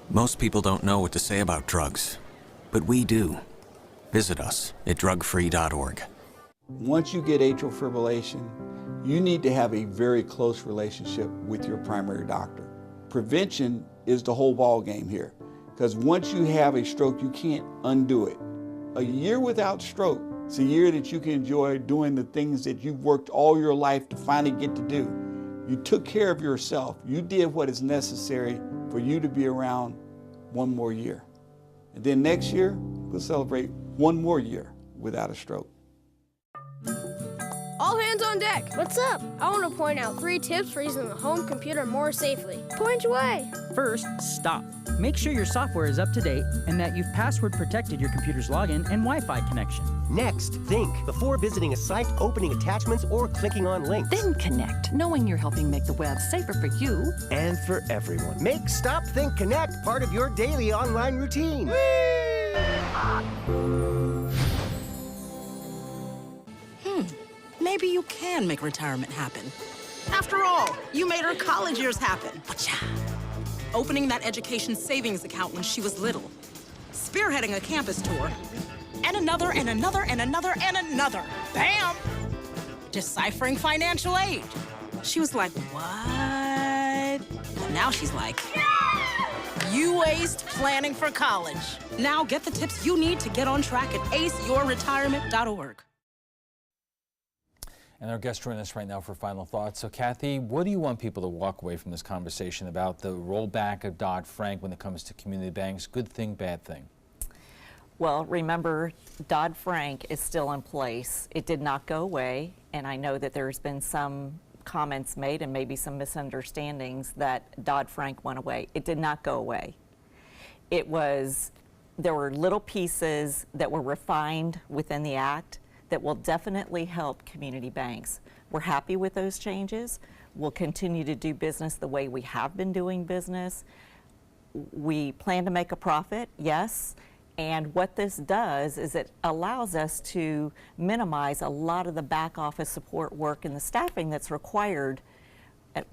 Most people don't know what to say about drugs, but we do. Visit us at drugfree.org. Once you get atrial fibrillation, you need to have a very close relationship with your primary doctor. Prevention is the whole ball game here, because once you have a stroke, you can't undo it. A year without stroke, it's a year that you can enjoy doing the things that you've worked all your life to finally get to do. You took care of yourself. You did what is necessary for you to be around one more year. And then next year, we'll celebrate one more year without a stroke. All hands on deck. What's up? I want to point out 3 tips for using the home computer more safely. Point away. First, stop. Make sure your software is up to date and that you've password protected your computer's login and Wi-Fi connection. Next, think before visiting a site, opening attachments, or clicking on links. Then connect, knowing you're helping make the web safer for you and for everyone. Make Stop, Think, Connect part of your daily online routine. Maybe you can make retirement happen. After all, you made her college years happen. Opening that education savings account when she was little. Spearheading a campus tour. And another, and another, and another, and another. Bam! Deciphering financial aid. She was like, what? But now she's like, you aced planning for college. Now get the tips you need to get on track at aceyourretirement.org. And our guest joining us right now for final thoughts. So, Kathy, what do you want people to walk away from this conversation about the rollback of Dodd-Frank when it comes to community banks? Good thing, bad thing? Well, remember, Dodd-Frank is still in place. It did not go away, and I know that there's been some comments made and maybe some misunderstandings that Dodd-Frank went away. It did not go away. There were little pieces that were refined within the act that will definitely help community banks. We're happy with those changes. We'll continue to do business the way we have been doing business. We plan to make a profit, yes. And what this does is it allows us to minimize a lot of the back office support work and the staffing that's required,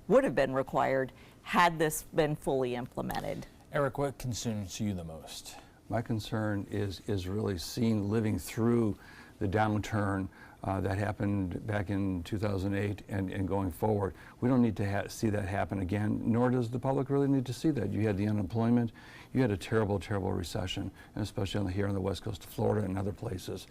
would have been required, had this been fully implemented. Eric, what concerns you the most? My concern is really living through the downturn that happened back in 2008 and going forward. We don't need to see that happen again, nor does the public really need to see that. You had the unemployment, you had a terrible, terrible recession, and especially here on the west coast of Florida and other places.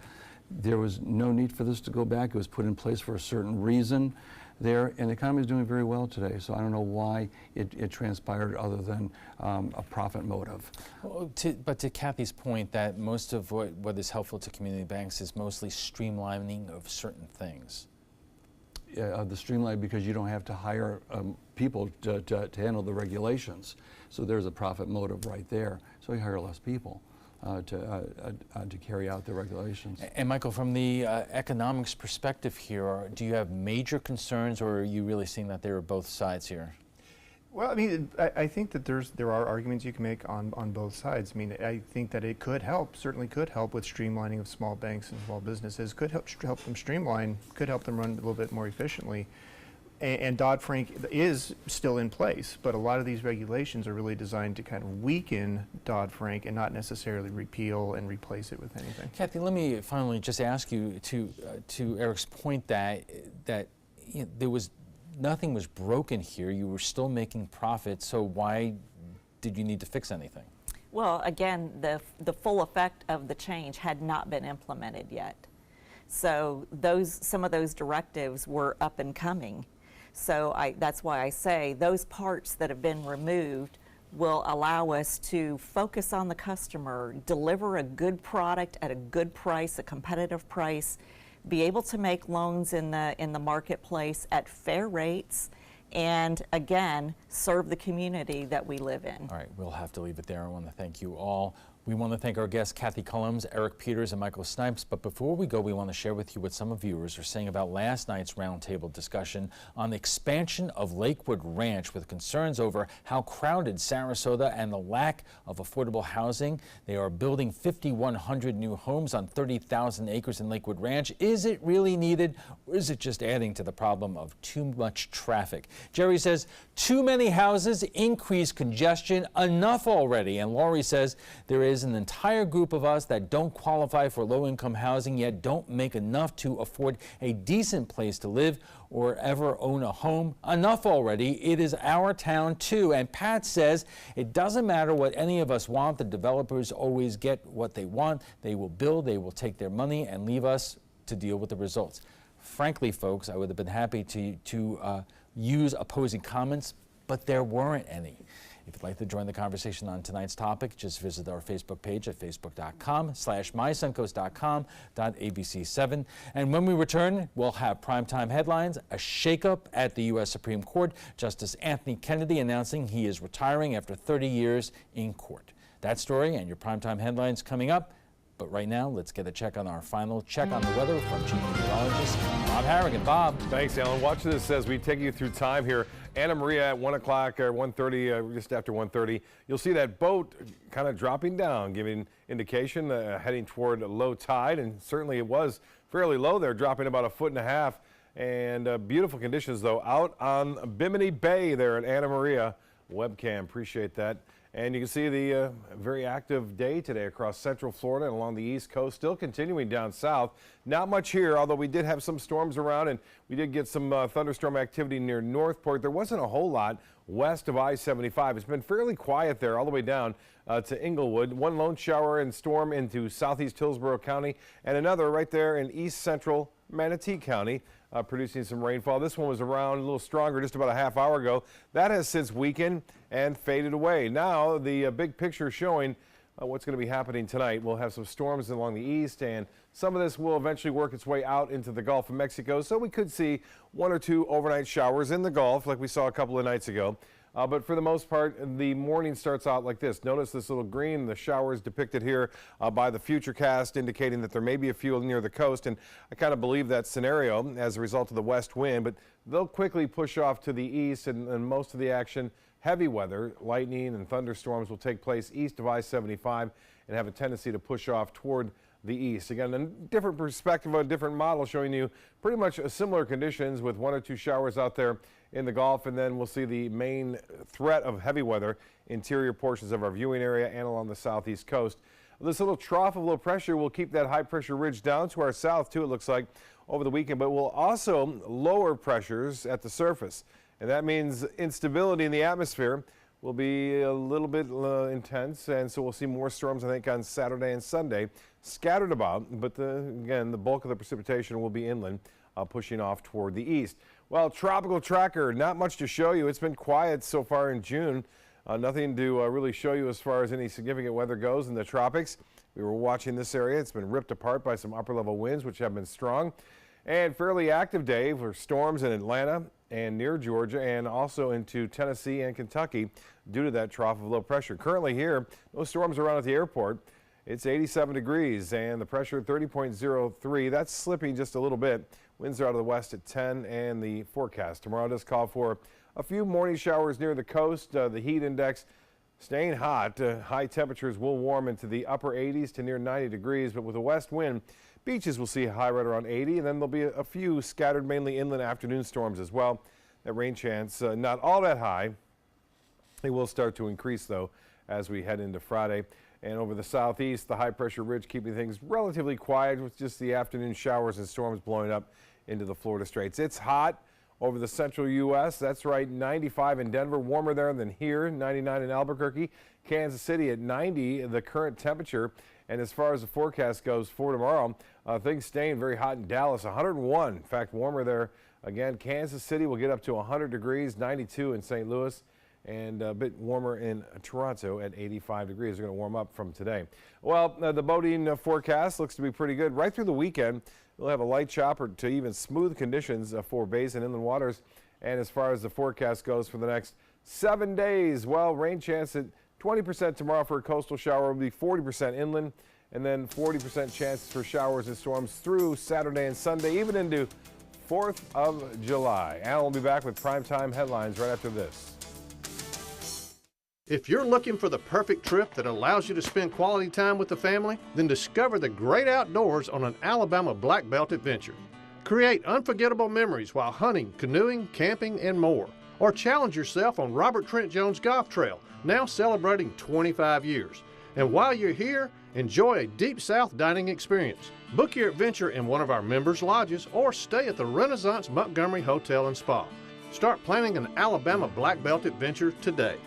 There was no need for this to go back. It was put in place for a certain reason. there, and the economy is doing very well today. So I don't know why it transpired other than a profit motive. Well, but to Kathy's point, that most of what is helpful to community banks is mostly streamlining of certain things. The streamline, because you don't have to hire people to handle the regulations. So there's a profit motive right there. So you hire less people to carry out the regulations. And Michael, from the economics perspective here, do you have major concerns, or are you really seeing that there are both sides here? Well, I mean, I think that there are arguments you can make on both sides. I mean, I think that it could help, certainly could help with streamlining of small banks and small businesses, could help them streamline, could help them run a little bit more efficiently. And Dodd-Frank is still in place, but a lot of these regulations are really designed to kind of weaken Dodd-Frank and not necessarily repeal and replace it with anything. Kathy, let me finally just ask you to Eric's point that you know, there was nothing was broken here. You were still making profit, so why did you need to fix anything? Well, again, the full effect of the change had not been implemented yet. So some of those directives were up and coming. So that's why I say those parts that have been removed will allow us to focus on the customer, deliver a good product at a good price, a competitive price, be able to make loans in the marketplace at fair rates, and again, serve the community that we live in. All right, we'll have to leave it there. I want to thank you all. We want to thank our guests, Kathy Cullums, Eric Peters, and Michael Snipes. But before we go, we want to share with you what some viewers are saying about last night's roundtable discussion on the expansion of Lakewood Ranch, with concerns over how crowded Sarasota and the lack of affordable housing. They are building 5,100 new homes on 30,000 acres in Lakewood Ranch. Is it really needed, or is it just adding to the problem of too much traffic? Jerry says, too many houses, increase congestion, enough already. And Laurie says, there is an entire group of us that don't qualify for low-income housing, yet don't make enough to afford a decent place to live or ever own a home. Enough already. It is our town too. And Pat says it doesn't matter what any of us want. The developers always get what they want. They will build, they will take their money and leave us to deal with the results. Frankly, folks, I would have been happy to use opposing comments, but there weren't any. If you'd like to join the conversation on tonight's topic, just visit our Facebook page at facebook.com/mysuncoast.com.abc7. And when we return, we'll have primetime headlines, a shakeup at the U.S. Supreme Court, Justice Anthony Kennedy announcing he is retiring after 30 years in court. That story and your primetime headlines coming up. But right now, let's get a check on our final check on the weather from Chief Meteorologist Bob Harrigan. Bob. Thanks, Alan. Watch this as we take you through time here. Anna Maria at 1 o'clock or 1:30, just after 1:30. You'll see that boat kind of dropping down, giving indication heading toward low tide, and certainly it was fairly low there, dropping about 1.5 feet. And beautiful conditions, though, out on Bimini Bay there at Anna Maria. Webcam, appreciate that. And you can see the very active day today across central Florida and along the East Coast, still continuing down south. Not much here, although we did have some storms around, and we did get some thunderstorm activity near Northport. There wasn't a whole lot west of I-75. It's been fairly quiet there all the way down to Inglewood. One lone shower and storm into southeast Hillsborough County, and another right there in east central Manatee County. Producing some rainfall. This one was around a little stronger just about a half hour ago. That has since weakened and faded away. Now the big picture showing what's going to be happening tonight. We'll have some storms along the east, and some of this will eventually work its way out into the Gulf of Mexico. So we could see 1 or 2 overnight showers in the Gulf like we saw a couple of nights ago. But for the most part, the morning starts out like this. Notice this little green, the showers depicted here by the Futurecast, indicating that there may be a few near the coast. And I kind of believe that scenario as a result of the west wind, but they'll quickly push off to the east, and most of the action, heavy weather, lightning and thunderstorms will take place east of I-75 and have a tendency to push off toward the east. Again, a different perspective, a different model showing you pretty much similar conditions with 1 or 2 showers out there in the Gulf, and then we'll see the main threat of heavy weather interior portions of our viewing area and along the southeast coast. This little trough of low pressure will keep that high pressure ridge down to our south too, it looks like, over the weekend, but will also lower pressures at the surface, and that means instability in the atmosphere will be a little bit intense, and so we'll see more storms, I think, on Saturday and Sunday scattered about, but again, the bulk of the precipitation will be inland, pushing off toward the east. Well, tropical tracker, not much to show you. It's been quiet so far in June. Nothing to really show you as far as any significant weather goes in the tropics. We were watching this area. It's been ripped apart by some upper level winds, which have been strong. And fairly active day for storms in Atlanta and near Georgia and also into Tennessee and Kentucky due to that trough of low pressure. Currently here, those storms around at the airport. It's 87 degrees and the pressure 30.03. That's slipping just a little bit. Winds are out of the west at 10 and the forecast tomorrow does call for a few morning showers near the coast. The heat index staying hot. High temperatures will warm into the upper 80s to near 90 degrees, but with a west wind, beaches will see a high right around 80, and then there'll be a few scattered, mainly inland afternoon storms as well. That rain chance not all that high. It will start to increase, though, as we head into Friday. And over the southeast, the high-pressure ridge keeping things relatively quiet with just the afternoon showers and storms blowing up into the Florida Straits. It's hot over the central U.S. That's right, 95 in Denver, warmer there than here, 99 in Albuquerque. Kansas City at 90, the current temperature. And as far as the forecast goes for tomorrow, things staying very hot in Dallas, 101. In fact, warmer there again. Kansas City will get up to 100 degrees, 92 in St. Louis, and a bit warmer in Toronto at 85 degrees. They're going to warm up from today. Well, the boating forecast looks to be pretty good. Right through the weekend, we'll have a light chopper to even smooth conditions for bays and inland waters. And as far as the forecast goes for the next 7 days, well, rain chance at 20% tomorrow for a coastal shower, will be 40% inland, and then 40% chances for showers and storms through Saturday and Sunday, even into 4th of July. Alan will be back with primetime headlines right after this. If you're looking for the perfect trip that allows you to spend quality time with the family, then discover the great outdoors on an Alabama Black Belt adventure. Create unforgettable memories while hunting, canoeing, camping, and more. Or challenge yourself on Robert Trent Jones Golf Trail, now celebrating 25 years. And while you're here, enjoy a Deep South dining experience. Book your adventure in one of our members' lodges or stay at the Renaissance Montgomery Hotel and Spa. Start planning an Alabama Black Belt adventure today.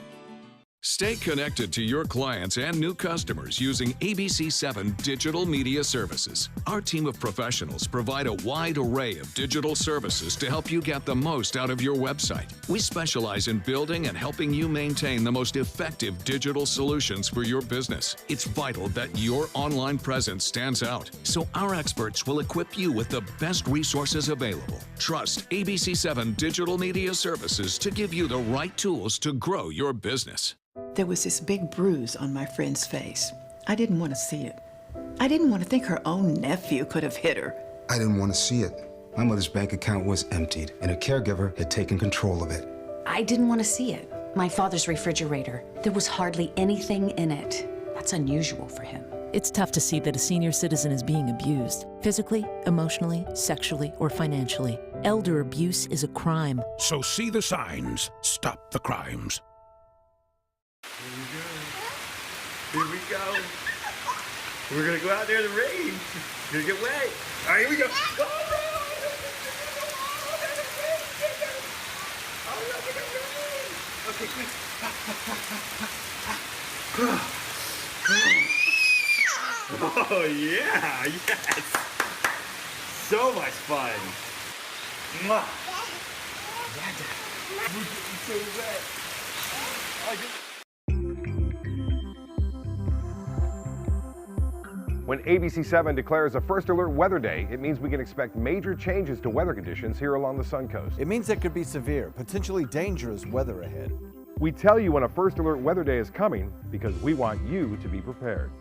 Stay connected to your clients and new customers using ABC7 Digital Media Services. Our team of professionals provide a wide array of digital services to help you get the most out of your website. We specialize in building and helping you maintain the most effective digital solutions for your business. It's vital that your online presence stands out, so our experts will equip you with the best resources available. Trust ABC7 Digital Media Services to give you the right tools to grow your business. There was this big bruise on my friend's face. I didn't want to see it. I didn't want to think her own nephew could have hit her. I didn't want to see it. My mother's bank account was emptied, and a caregiver had taken control of it. I didn't want to see it. My father's refrigerator. There was hardly anything in it. That's unusual for him. It's tough to see that a senior citizen is being abused, physically, emotionally, sexually, or financially. Elder abuse is a crime. So see the signs. Stop the crimes. Here we go. We're gonna go out there in the rain. You're gonna get wet. All right, here we go. Okay, quick. Oh yeah, yes. So much fun. Mwah. We're getting so wet. When ABC7 declares a first alert weather day, it means we can expect major changes to weather conditions here along the Sun Coast. It means there could be severe, potentially dangerous weather ahead. We tell you when a first alert weather day is coming because we want you to be prepared.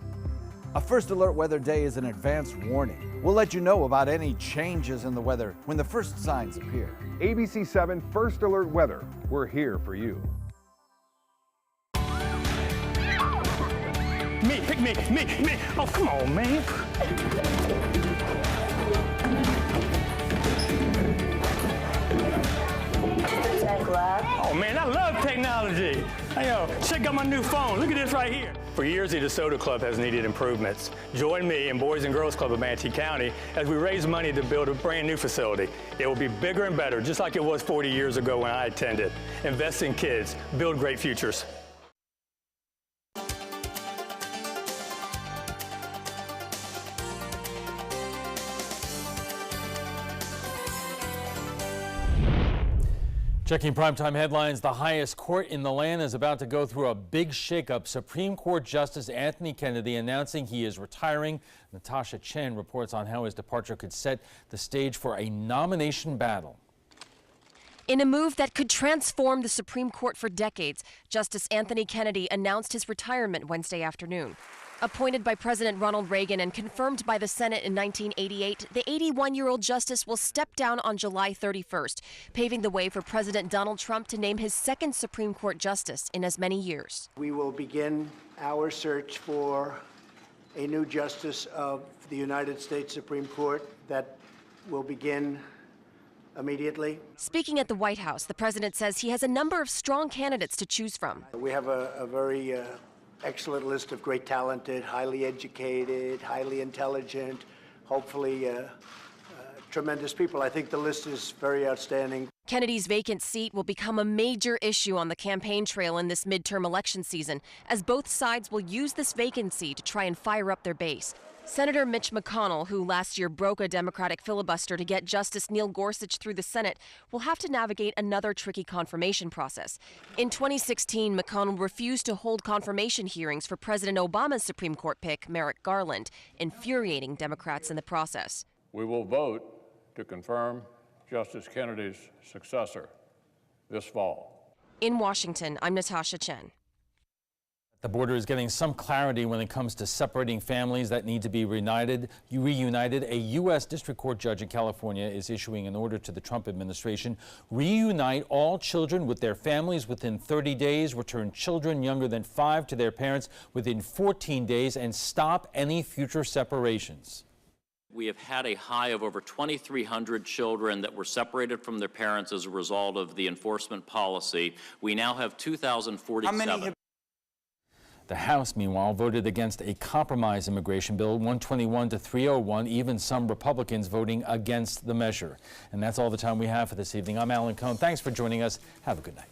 A first alert weather day is an advance warning. We'll let you know about any changes in the weather when the first signs appear. ABC7 First Alert Weather. We're here for you. Me, pick me. Oh, come on, man. Oh, man, I love technology. Hey, yo, check out my new phone. Look at this right here. For years, the DeSoto Club has needed improvements. Join me and Boys and Girls Club of Manatee County as we raise money to build a brand new facility. It will be bigger and better, just like it was 40 years ago when I attended. Invest in kids. Build great futures. Checking primetime headlines, the highest court in the land is about to go through a big shakeup. Supreme Court Justice Anthony Kennedy announcing he is retiring. Natasha Chen reports on how his departure could set the stage for a nomination battle. In a move that could transform the Supreme Court for decades, Justice Anthony Kennedy announced his retirement Wednesday afternoon. Appointed by President Ronald Reagan and confirmed by the Senate in 1988, the 81-year-old justice will step down on July 31st, paving the way for President Donald Trump to name his second Supreme Court justice in as many years. We will begin our search for a new justice of the United States Supreme Court that will begin immediately. Speaking at the White House, the president says he has a number of strong candidates to choose from. We have a very excellent list of great talented, highly educated, highly intelligent, hopefully tremendous people. I think the list is very outstanding. Kennedy's vacant seat will become a major issue on the campaign trail in this midterm election season, as both sides will use this vacancy to try and fire up their base. Senator Mitch McConnell, who last year broke a Democratic filibuster to get Justice Neil Gorsuch through the Senate, will have to navigate another tricky confirmation process. In 2016, McConnell refused to hold confirmation hearings for President Obama's Supreme Court pick, Merrick Garland, infuriating Democrats in the process. We will vote to confirm Justice Kennedy's successor this fall. In Washington, I'm Natasha Chen. The border is getting some clarity when it comes to separating families that need to be reunited. A U.S. District Court judge in California is issuing an order to the Trump administration. Reunite all children with their families within 30 days, return children younger than 5 to their parents within 14 days, and stop any future separations. We have had a high of over 2,300 children that were separated from their parents as a result of the enforcement policy. We now have 2,047. The House, meanwhile, voted against a compromise immigration bill, 121 to 301, even some Republicans voting against the measure. And that's all the time we have for this evening. I'm Alan Cohn. Thanks for joining us. Have a good night.